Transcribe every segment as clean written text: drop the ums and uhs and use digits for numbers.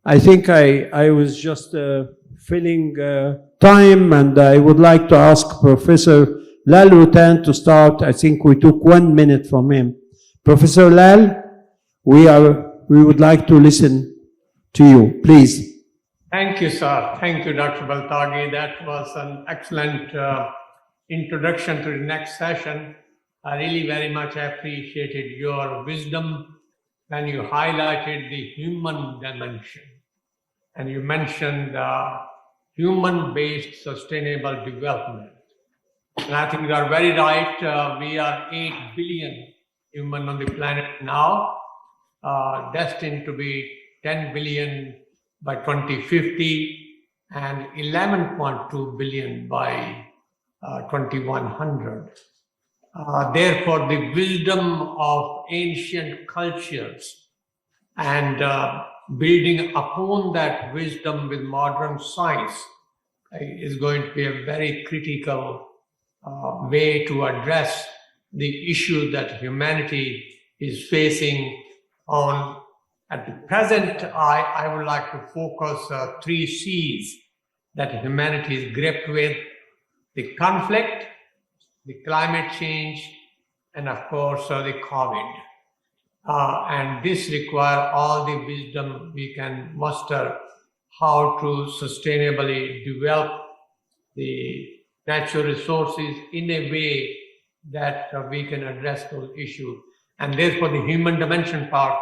I think I was just filling time, and I would like to ask Professor Lal Rutan to start. I think we took 1 minute from him. Professor Lal, we would like to listen to you, please. Thank you, sir. Thank you, Dr. Baltagi. That was an excellent introduction to the next session. I really very much appreciated your wisdom when you highlighted the human dimension. And you mentioned human-based sustainable development. And I think you are very right. We are 8 billion human on the planet now, destined to be 10 billion by 2050 and 11.2 billion by 2100. Therefore, the wisdom of ancient cultures and building upon that wisdom with modern science is going to be a very critical way to address the issue that humanity is facing on. At the present, I would like to focus 3 C's that humanity is gripped with: the conflict, the climate change, and of course the COVID. And this requires all the wisdom we can muster how to sustainably develop the natural resources in a way that we can address those issues. And therefore the human dimension part.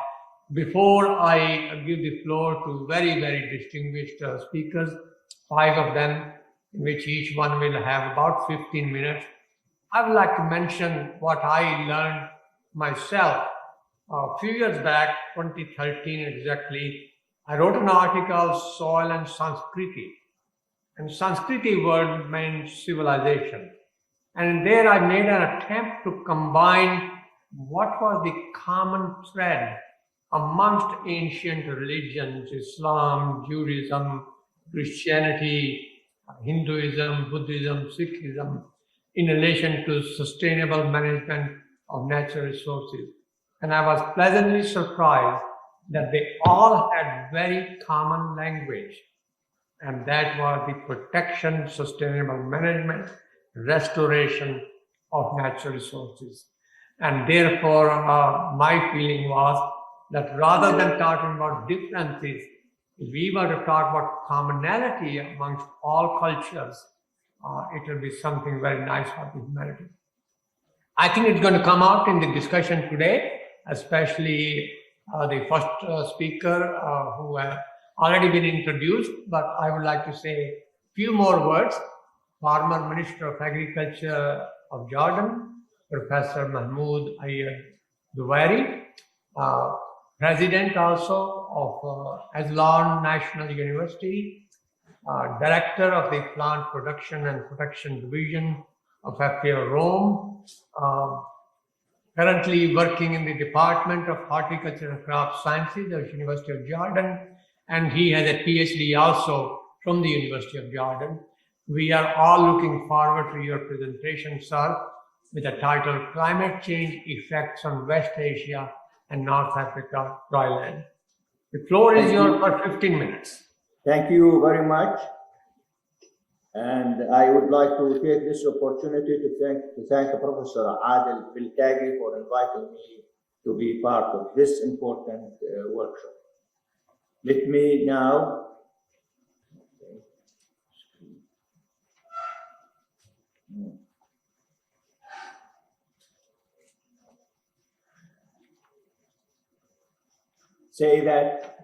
Before I give the floor to very, very distinguished speakers, 5 of them, in which each one will have about 15 minutes, I would like to mention what I learned myself. A few years back, 2013 exactly, I wrote an article, Soil and Sanskriti. And Sanskriti word means civilization. And there I made an attempt to combine what was the common thread amongst ancient religions: Islam, Judaism, Christianity, Hinduism, Buddhism, Sikhism, in relation to sustainable management of natural resources. And I was pleasantly surprised that they all had very common language, and that was the protection, sustainable management, restoration of natural resources. And therefore, my feeling was that rather than talking about differences, if we were to talk about commonality amongst all cultures, it will be something very nice for humanity. I think it's going to come out in the discussion today, especially the first speaker who have already been introduced, but I would like to say a few more words. Former Minister of Agriculture of Jordan, Professor Mahmoud Duwairi, President also of Aslan National University, Director of the Plant Production and Protection Division of FAO Rome, currently working in the Department of Horticulture and Crop Sciences of the University of Jordan, and he has a PhD also from the University of Jordan. We are all looking forward to your presentation, sir, with the title Climate Change Effects on West Asia and North Africa Dryland. The floor is yours for 15 minutes. Thank you very much. And I would like to take this opportunity to thank Professor Adel Baltagi for inviting me to be part of this important workshop. Let me now say that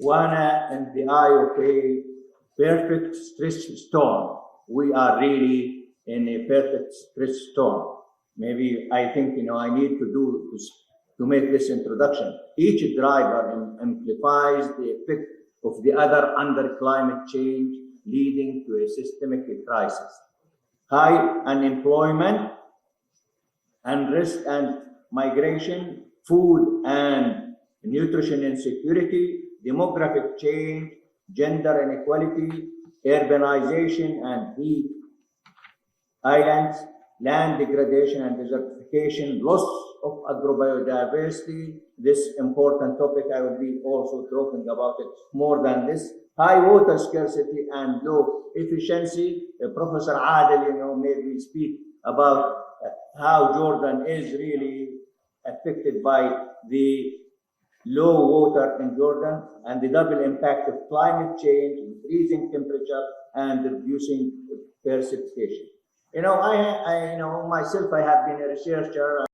Wana in the eye of a perfect stress storm. We are really in a perfect stress storm. Maybe I think, I need to make this introduction. Each driver amplifies the effect of the other under climate change, leading to a systemic crisis. High unemployment, unrest and migration, food and nutrition insecurity, demographic change, gender inequality, urbanization and heat islands, land degradation and desertification, loss of agrobiodiversity. This important topic, I will be also talking about it more than this. High water scarcity and low efficiency. Professor Adel, made me speak about how Jordan is really affected by the low water in Jordan and the double impact of climate change, increasing temperature, and reducing precipitation. I myself, I have been a researcher.